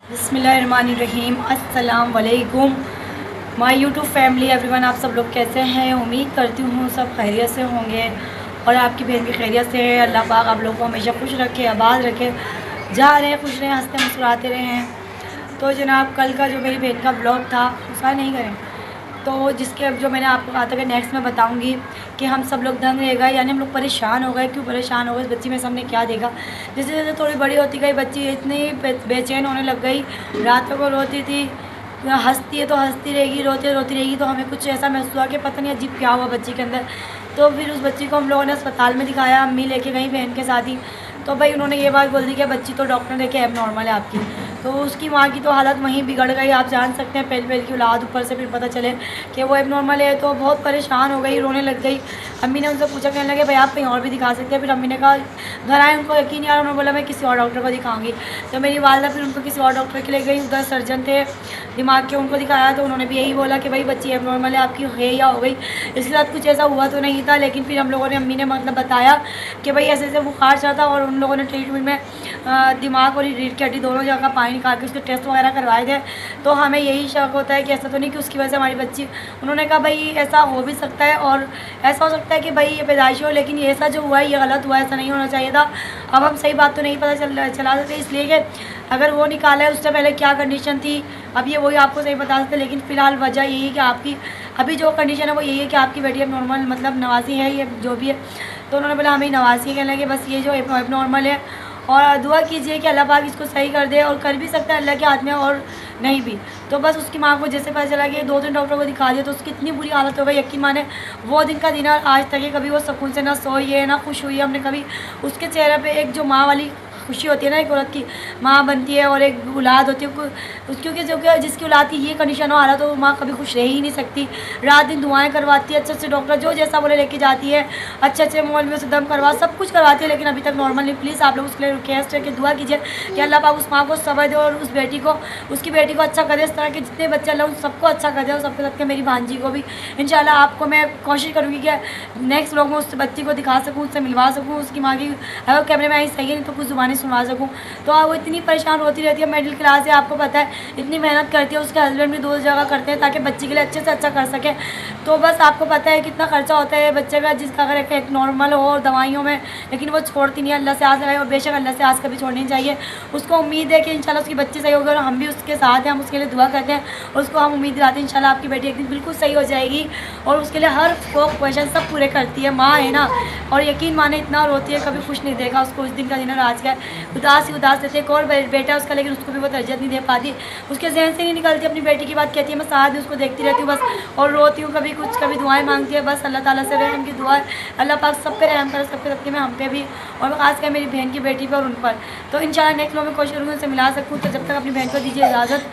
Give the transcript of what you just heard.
बिस्मिल्लाहिर्रहमानिर्रहीम। अस्सलाम वालेकुम माय यूट्यूब फैमिली एवरीवन। आप सब लोग कैसे हैं? उम्मीद करती हूँ सब खैरियत से होंगे और आपकी बहन भी खैरियत से है। अल्लाह पाक आप लोगों को हमेशा खुश रखे, आबाद रखे, जा रहे हैं खुश रहें, हंसते मुस्कुराते रहें। तो जनाब, कल का जो मेरी बहन का ब्लॉग था उसका नहीं करें तो जिसके अब जो मैंने आपको कहा था कि नेक्स्ट में बताऊंगी कि हम सब लोग दंग रह गए, यानी हम लोग परेशान हो गए। क्यों परेशान हो गए? इस बच्ची में से हमने क्या देखा। जैसे जैसे थोड़ी बड़ी होती गई बच्ची इतनी बेचैन होने लग गई, रातों को रोती थी, हंसती है तो हंसती रहेगी, रोती रोती रहेगी। तो हमें कुछ ऐसा महसूस हुआ कि पता नहीं अजीब क्या हुआ बच्ची के अंदर। तो फिर उस बच्ची को हम लोगों ने अस्पताल में दिखाया, अम्मी लेके गई बहन के साथ ही। तो भाई उन्होंने ये बात बोल दी कि बच्ची तो डॉक्टर ने देखे एब नॉर्मल है आपकी। तो उसकी माँ की तो हालत वहीं बिगड़ गई। आप जान सकते हैं, पहले पहले की औलाद, ऊपर से फिर पता चले कि वो एब नॉर्मल है तो बहुत परेशान हो गई, रोने लग गई। अम्मी ने उनसे पूछा, कहने लगे भाई आप कहीं और भी दिखा सकते हैं। फिर अम्मी ने कहा, घर आए उनको यकीन नहीं आ रहा, उन्होंने बोला मैं किसी और डॉक्टर को दिखाऊंगी। तो मेरी वालदा फिर उनको किसी और डॉक्टर के ले गई, उधर सर्जन थे दिमाग के, उनको दिखाया। तो उन्होंने भी यही बोला कि भाई बच्ची एब नॉर्मल है आपकी, है या हो गई, इसके साथ कुछ ऐसा हुआ तो नहीं था। लेकिन फिर हम लोगों ने, अम्मी ने मतलब बताया कि भाई ऐसे ऐसे बुखार चढ़ा था और उन लोगों ने ट्रीटमेंट में दिमाग और रीढ़ की हड्डी दोनों जगह पानी निकाल के उसके टेस्ट वगैरह करवाए थे। तो हमें यही शक होता है कि ऐसा तो नहीं कि उसकी वजह से हमारी बच्ची, उन्होंने कहा भाई ऐसा हो भी सकता है और ऐसा हो सकता है कि भाई ये पैदाइशी हो, लेकिन ये ऐसा जो हुआ है ये गलत हुआ है, ऐसा नहीं होना चाहिए था। अब हम सही बात तो नहीं पता चला सकते, इसलिए कि अगर वो निकाला है उससे पहले क्या कंडीशन थी, अब ये वही आपको सही बता सकते। लेकिन फ़िलहाल वजह यही है कि आपकी अभी जो कंडीशन है वो यही है कि आपकी बेटी अब नॉर्मल मतलब नवासी है, ये जो भी है। तो उन्होंने बोला हमें नवासी कहने लगे, बस ये जो एब नॉर्मल है और दुआ कीजिए कि अल्लाह पाक इसको सही कर दे, और कर भी सकता है अल्लाह के हाथ में और नहीं भी। तो बस उसकी माँ को जैसे पता चला कि 2-3 डॉक्टर को दिखा दिया तो उसकी इतनी बुरी हालत हो गई, यकीन माने वो दिन का दिन आज तक है कभी वो सुकून से ना सोई है ना खुश हुई है। हमने कभी उसके चेहरे पे एक जो माँ वाली खुशी होती है ना, एक औरत की माँ बनती है और एक औलाद होती है, क्योंकि जो कि जिसकी औलाद की ये कंडीशन हो हालत, तो वो माँ कभी खुश रह ही नहीं सकती। रात दिन दुआएं करवाती है, अच्छे अच्छे डॉक्टर जो जैसा बोले लेके जाती है, अच्छे अच्छे मौलवियों से दम करवा सब कुछ करवाती है, लेकिन अभी तक नॉर्मल नहीं। प्लीज़ आप लोग उसके लिए रिक्वेस्ट है कि दुआ कीजिए कि अल्लाह पाक उस माँ को सब्र दे और उस बेटी को, उसकी बेटी को अच्छा करे। इस तरह के जितने बच्चे अल्लाह उन सबको अच्छा कर दे और सबके साथ के मेरी भांजी को भी इंशाल्लाह। आपको मैं कोशिश करूँगी कि नेक्स्ट व्लॉग में उस बच्ची को दिखा सकूँ, उससे मिलवा सकूँ, उसकी माँ की अगर कैमरे में आई सही है नहीं तो कुछ ज़ुबानी सुनवा सकूँ। तो वो इतनी परेशान होती रहती है, मिडिल क्लास है आपको पता है, इतनी मेहनत करती है, उसके हस्बैंड भी 2 जगह करते हैं ताकि बच्ची के लिए अच्छे से अच्छा कर सके। तो बस आपको पता है कितना खर्चा होता है बच्चे का, जिसका अगर एक नॉर्मल हो और दवाइयों में, लेकिन वो छोड़ती नहीं है। अल्लाह से आस लगाए और बेशक अल्लाह से आस कभी छोड़नी चाहिए। उसको उम्मीद है कि इंशाल्लाह उसकी बच्ची सही होगी और हम भी उसके साथ हैं, हम उसके लिए दुआ करते हैं और उसको हम उम्मीद दिलाते हैं इंशाल्लाह आपकी बेटी एक दिन बिल्कुल सही हो जाएगी। और उसके लिए हर क्वेश्चन सब पूरे करती है, माँ है ना। और यकीन माने इतना रोती है, कभी खुश नहीं देखा उसको। उस दिन का दिन आज का उदास ही उदास देते। एक और बेटा उसका, लेकिन उसको भी वो तरजीह नहीं दे पाती, उसके जहन से नहीं निकलती। अपनी बेटी की बात कहती है, मैं साथ ही उसको देखती रहती हूँ बस और रोती हूँ, कभी कुछ कभी दुआएं मांगती है। बस अल्लाह ताला से रहम की दुआ है, अल्लाह पाक सब पे रहम करे, सबके सबके में हम पे भी, और खासकर मेरी बहन की बेटी पर और उन पर। तो इंशाल्लाह नेक्स्ट व्लॉग में कोशिश करूँगी उनसे मिला सकूँ। तो जब तक अपनी बहन को दीजिए इजाज़त।